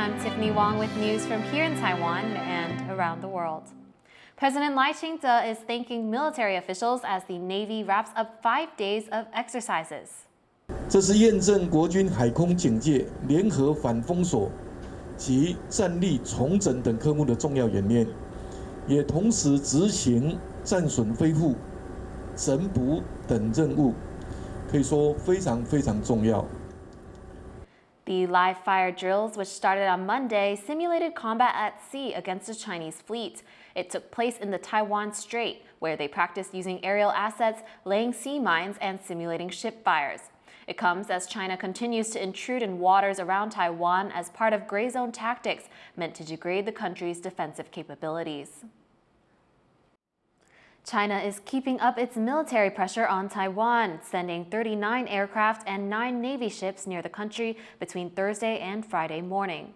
I'm Tiffany Wong with news from here in Taiwan and around the world. President Ching-te is thanking military officials as the Navy wraps up 5 days of exercises. 这是验证国军海空警戒、联合反封锁及战力重整等科目的重要演练，也同时执行战损恢复、整补等任务，可以说非常重要。 The live fire drills, which started on Monday, simulated combat at sea against a Chinese fleet. It took place in the Taiwan Strait, where they practiced using aerial assets, laying sea mines, and simulating ship fires. It comes as China continues to intrude in waters around Taiwan as part of gray zone tactics meant to degrade the country's defensive capabilities. China is keeping up its military pressure on Taiwan, sending 39 aircraft and 9 Navy ships near the country between Thursday and Friday morning.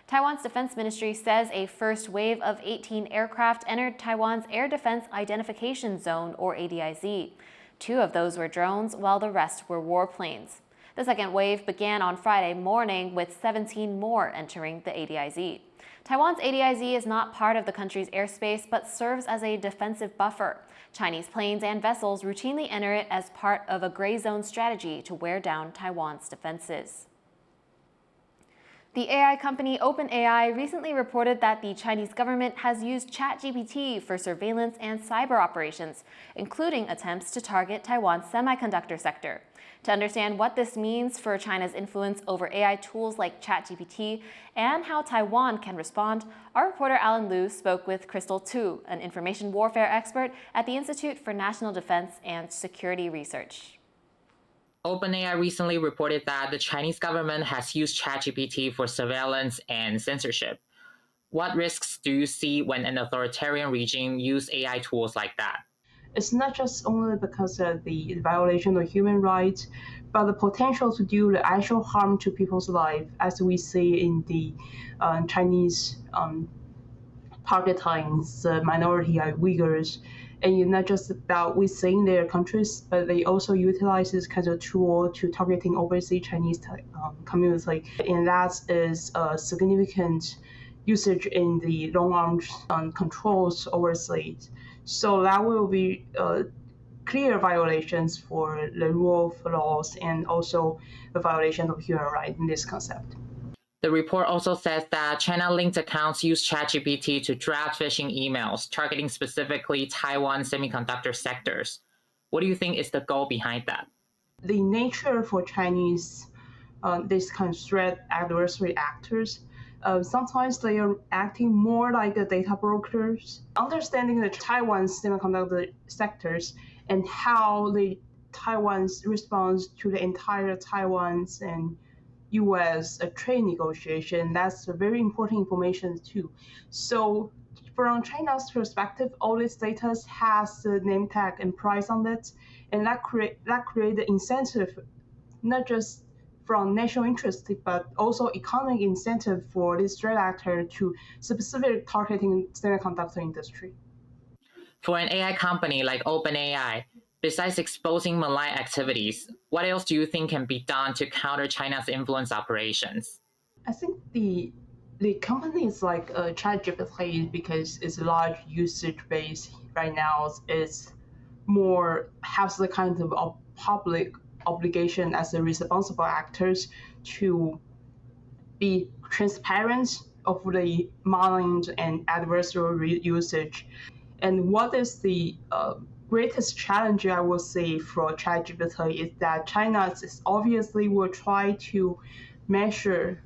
Taiwan's defense ministry says a first wave of 18 aircraft entered Taiwan's Air Defense Identification Zone, or ADIZ. 2 of those were drones, while the rest were warplanes. The second wave began on Friday morning, with 17 more entering the ADIZ. Taiwan's ADIZ is not part of the country's airspace, but serves as a defensive buffer. Chinese planes and vessels routinely enter it as part of a gray zone strategy to wear down Taiwan's defenses. The AI company OpenAI recently reported that the Chinese government has used ChatGPT for surveillance and cyber operations, including attempts to target Taiwan's semiconductor sector. To understand what this means for China's influence over AI tools like ChatGPT and how Taiwan can respond, our reporter Alan Liu spoke with Crystal Tu, an information warfare expert at the Institute for National Defense and Security Research. OpenAI recently reported that the Chinese government has used ChatGPT for surveillance and censorship. What risks do you see when an authoritarian regime uses AI tools like that? It's not just only because of the violation of human rights, but the potential to do the actual harm to people's life, as we see in the Chinese targeting the minority Uyghurs. And it's not just about within their countries, but they also utilize this kind of tool to targeting overseas Chinese community. And that is a significant usage in the long-arm controls overseas. So that will be clear violations for the rule of laws and also the violation of human rights in this concept. The report also says that China-linked accounts use ChatGPT to draft phishing emails targeting specifically Taiwan semiconductor sectors. What do you think is the goal behind that? The nature for Chinese, this kind of threat adversary actors, sometimes they are acting more like the data brokers, understanding the Taiwan's semiconductor sectors and how the Taiwan's response to the entire Taiwan's and U.S. trade negotiation. That's a very important information too. So from China's perspective, all this data has the name tag and price on it, and that create the incentive, not just from national interest, but also economic incentive for this threat actor to specifically targeting semiconductor industry. For an AI company like OpenAI, besides exposing malign activities, what else do you think can be done to counter China's influence operations? I think the companies like ChatGPT, because it's large usage base right now, is more has the kind of public obligation as the responsible actors to be transparent of the malign and adversarial usage. And what is the greatest challenge I will say for ChatGPT is that China obviously will try to measure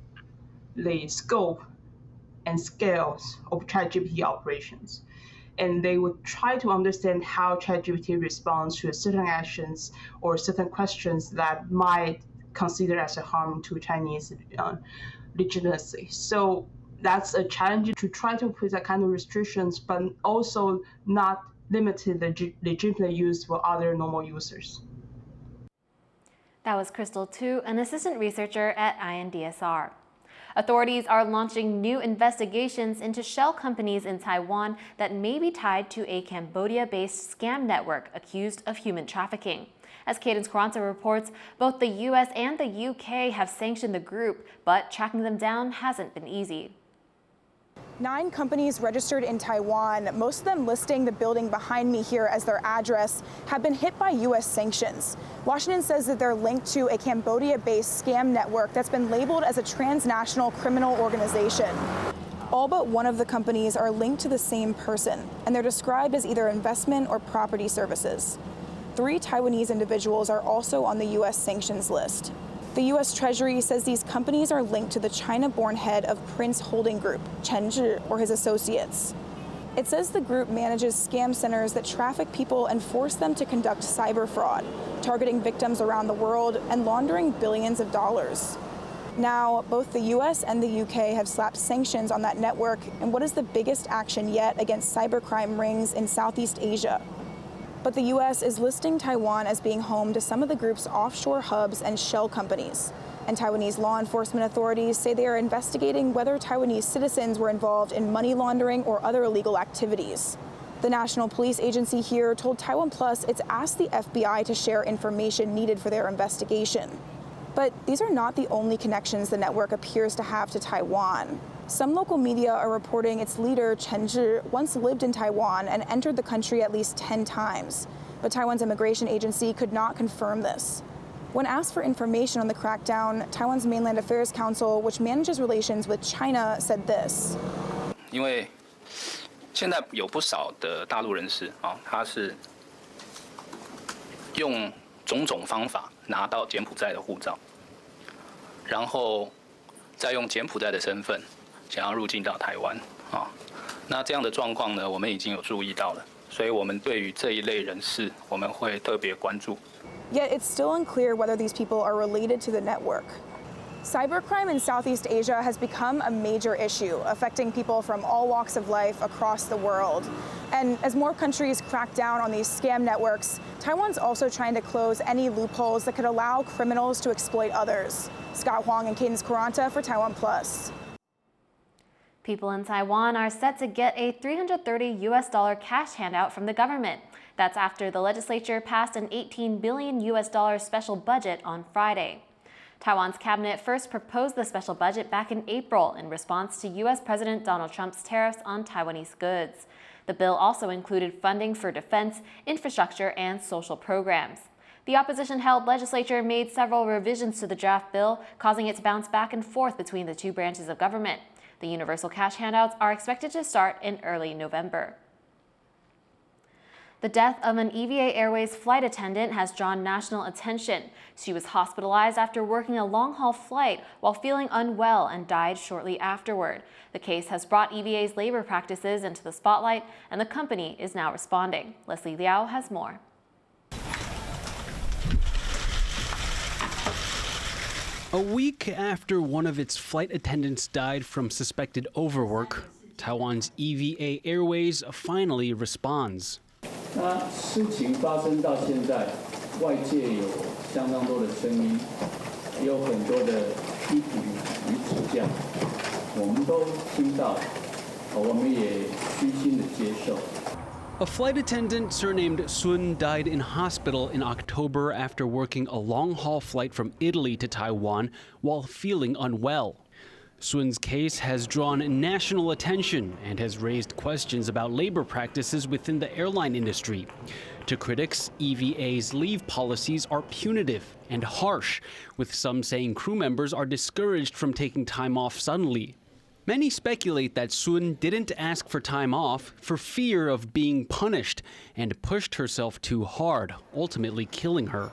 the scope and scales of ChatGPT operations. And they would try to understand how ChatGPT responds to certain actions or certain questions that might consider as a harm to Chinese legitimacy. So that's a challenge to try to put that kind of restrictions, but also not limited the legitimate use for other normal users. That was Crystal Tu, an assistant researcher at INDSR. Authorities are launching new investigations into shell companies in Taiwan that may be tied to a Cambodia-based scam network accused of human trafficking. As Cadence Quaranta reports, both the US and the UK have sanctioned the group, but tracking them down hasn't been easy. 9 companies registered in Taiwan, most of them listing the building behind me here as their address, have been hit by U.S. sanctions. Washington says that they're linked to a Cambodia-based scam network that's been labeled as a transnational criminal organization. All but one of the companies are linked to the same person, and they're described as either investment or property services. 3 Taiwanese individuals are also on the U.S. sanctions list. The U.S. Treasury says these companies are linked to the China-born head of Prince Holding Group, Ching-te, or his associates. It says the group manages scam centers that traffic people and force them to conduct cyber fraud, targeting victims around the world and laundering billions of dollars. Now, both the U.S. and the U.K. have slapped sanctions on that network in what is the biggest action yet against cybercrime rings in Southeast Asia. But the U.S. is listing Taiwan as being home to some of the group's offshore hubs and shell companies. And Taiwanese law enforcement authorities say they are investigating whether Taiwanese citizens were involved in money laundering or other illegal activities. The National Police Agency here told TaiwanPlus it's asked the FBI to share information needed for their investigation. But these are not the only connections the network appears to have to Taiwan. Some local media are reporting its leader, Ching-te, once lived in Taiwan and entered the country at least 10 times. But Taiwan's immigration agency could not confirm this. When asked for information on the crackdown, Taiwan's Mainland Affairs Council, which manages relations with China, said this. 因为现在有不少的大陆人士啊，他是用种种方法拿到柬埔寨的护照，然后再用柬埔寨的身份想要入境到台湾啊。那这样的状况呢，我们已经有注意到了，所以我们对于这一类人士，我们会特别关注。Yet it's still unclear whether these people are related to the network. Cybercrime in Southeast Asia has become a major issue, affecting people from all walks of life across the world. And as more countries crack down on these scam networks, Taiwan's also trying to close any loopholes that could allow criminals to exploit others. Scott Wong and Cadence Quaranta for TaiwanPlus. People in Taiwan are set to get a $330 cash handout from the government. That's after the legislature passed an $18 billion special budget on Friday. Taiwan's cabinet first proposed the special budget back in April in response to U.S. President Donald Trump's tariffs on Taiwanese goods. The bill also included funding for defense, infrastructure, and social programs. The opposition-held legislature made several revisions to the draft bill, causing it to bounce back and forth between the two branches of government. The universal cash handouts are expected to start in early November. The death of an EVA Airways flight attendant has drawn national attention. She was hospitalized after working a long-haul flight while feeling unwell and died shortly afterward. The case has brought EVA's labor practices into the spotlight, and the company is now responding. Leslie Liao has more. A week after one of its flight attendants died from suspected overwork, Taiwan's EVA Airways finally responds. 那事情发生到现在，外界有相当多的声音，也有很多的批评与指教，我们都听到，我们也虚心的接受。 A flight attendant surnamed Sun died in hospital in October after working a long-haul flight from Italy to Taiwan while feeling unwell. Sun's case has drawn national attention and has raised questions about labor practices within the airline industry. To critics, EVA's leave policies are punitive and harsh, with some saying crew members are discouraged from taking time off suddenly. Many speculate that Sun didn't ask for time off for fear of being punished and pushed herself too hard, ultimately killing her.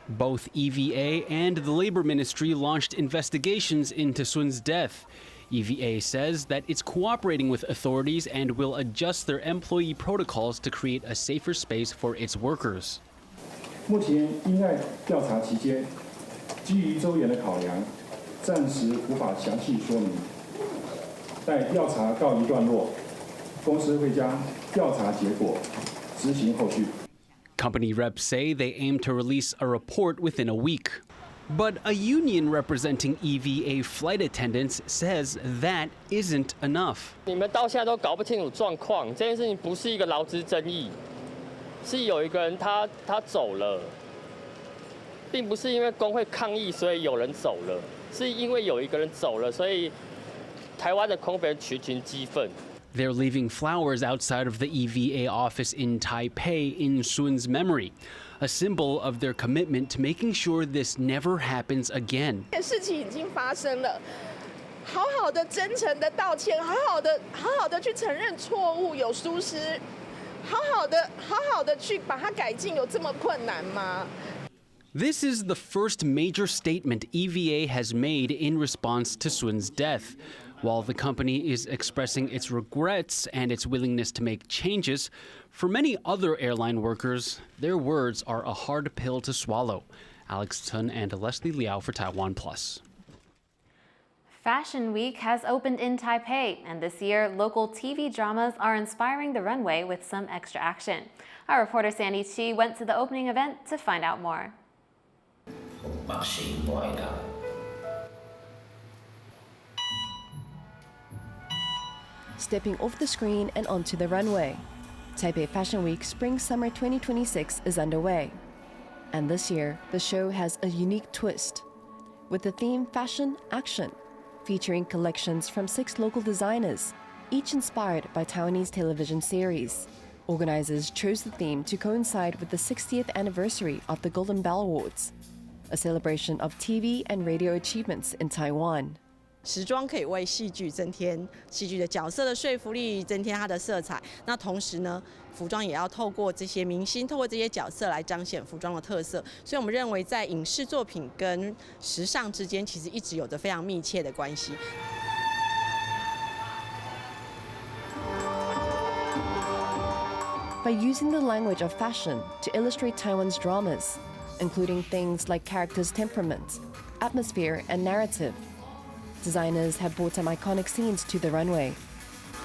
Both EVA and the Labor Ministry launched investigations into Sun's death. EVA says that it's cooperating with authorities and will adjust their employee protocols to create a safer space for its workers. 目前因案调查期间，基于周延的考量，暂时无法详细说明。待调查告一段落，公司会将调查结果执行后续。 Company reps say they aim to release a report within a week. But a union representing EVA flight attendants says that isn't enough. 你们到现在都搞不清楚状况，这件事情不是一个劳资争议，是有一个人他走了，并不是因为工会抗议所以有人走了，是因为有一个人走了，所以台湾的空服员群情激愤。 They're leaving flowers outside of the EVA office in Taipei in Sun's memory, a symbol of their commitment to making sure this never happens again. 事情已经发生了，好好的、真诚的道歉，好好的去承认错误有疏失，好好的去把它改进，有这么困难吗？ This is the first major statement EVA has made in response to Sun's death. While the company is expressing its regrets and its willingness to make changes, for many other airline workers, their words are a hard pill to swallow. Alex Tun and Leslie Liao for TaiwanPlus. Fashion Week has opened in Taipei, and this year, local TV dramas are inspiring the runway with some extra action. Our reporter Sandy Chi went to the opening event to find out more. Stepping off the screen and onto the runway. Taipei Fashion Week Spring-Summer 2026 is underway. And this year, the show has a unique twist, with the theme Fashion Action, featuring collections from 6 local designers, each inspired by Taiwanese television series. Organizers chose the theme to coincide with the 60th anniversary of the Golden Bell Awards, a celebration of TV and radio achievements in Taiwan. 时装可以为戏剧增添戏剧的角色的说服力，增添它的色彩。那同时呢，服装也要透过这些明星，透过这些角色来彰显服装的特色。所以我们认为，在影视作品跟时尚之间，其实一直有着非常密切的关系。By using the language of fashion to illustrate Taiwan's dramas, including things like characters' temperament, atmosphere, and narrative, designers have brought some iconic scenes to the runway,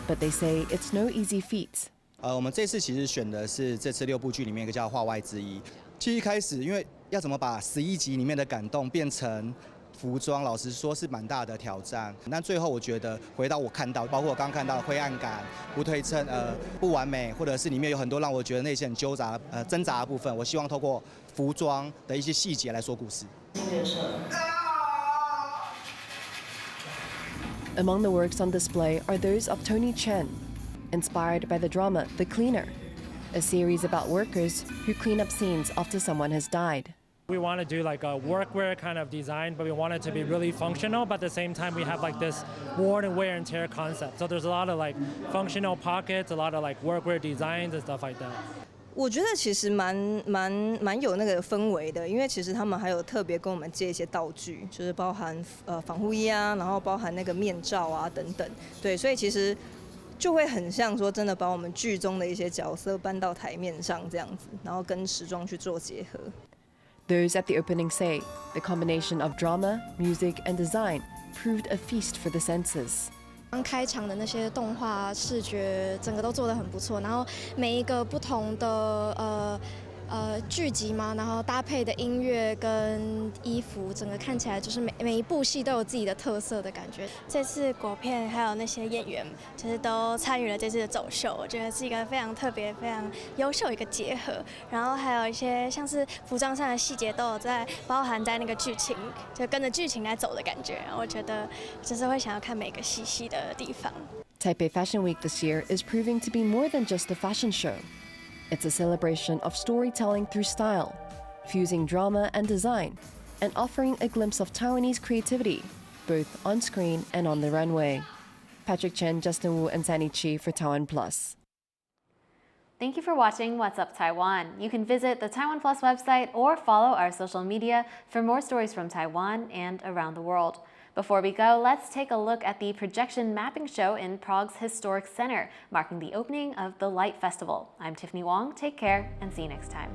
but they say it's no easy feat. 我们这次其实选的是这次6部剧里面一个叫画外之一。其实一开始，因为要怎么把11集里面的感动变成服装，老实说是蛮大的挑战。但最后我觉得回到我看到，包括我刚刚看到的灰暗感、不对称、不完美，或者是里面有很多让我觉得内心很挣扎的部分，我希望透过服装的一些细节来说故事。 Among the works on display are those of Tony Chen, inspired by the drama The Cleaner, a series about workers who clean up scenes after someone has died. We want to do like a workwear kind of design, but we want it to be really functional, but at the same time we have like this worn and wear and tear concept. So there's a lot of like functional pockets, a lot of like workwear designs and stuff like that. 我觉得其实蛮有那个氛围的，因为其实他们还有特别跟我们借一些道具，就是包含防护衣啊，然后包含那个面罩啊等等，对，所以其实就会很像说真的把我们剧中的一些角色搬到台面上这样子，然后跟时装去做结合。Those at the opening say the combination of drama, music, and design proved a feast for the senses. 刚开场的那些动画视觉，整个都做得很不错。然后每一个不同的剧集嘛，然后搭配的音乐跟衣服，整个看起来就是每一部戏都有自己的特色的感觉。这次国片还有那些演员，就是都参与了这次的走秀，我觉得是一个非常特别、非常优秀一个结合。然后还有一些像是服装上的细节都有包含在那个剧情，就跟着剧情来走的感觉。我觉得就是会想要看每个细的地方。Taipei Fashion Week this year is proving to be more than just a fashion show. It's a celebration of storytelling through style, fusing drama and design, and offering a glimpse of Taiwanese creativity, both on screen and on the runway. Patrick Chen, Justin Wu, and Sandy Chi for TaiwanPlus. Thank you for watching What's Up Taiwan. You can visit the TaiwanPlus website or follow our social media for more stories from Taiwan and around the world. Before we go, let's take a look at the projection mapping show in Prague's Historic Center, marking the opening of the Light Festival. I'm Tiffany Wong. Take care and see you next time.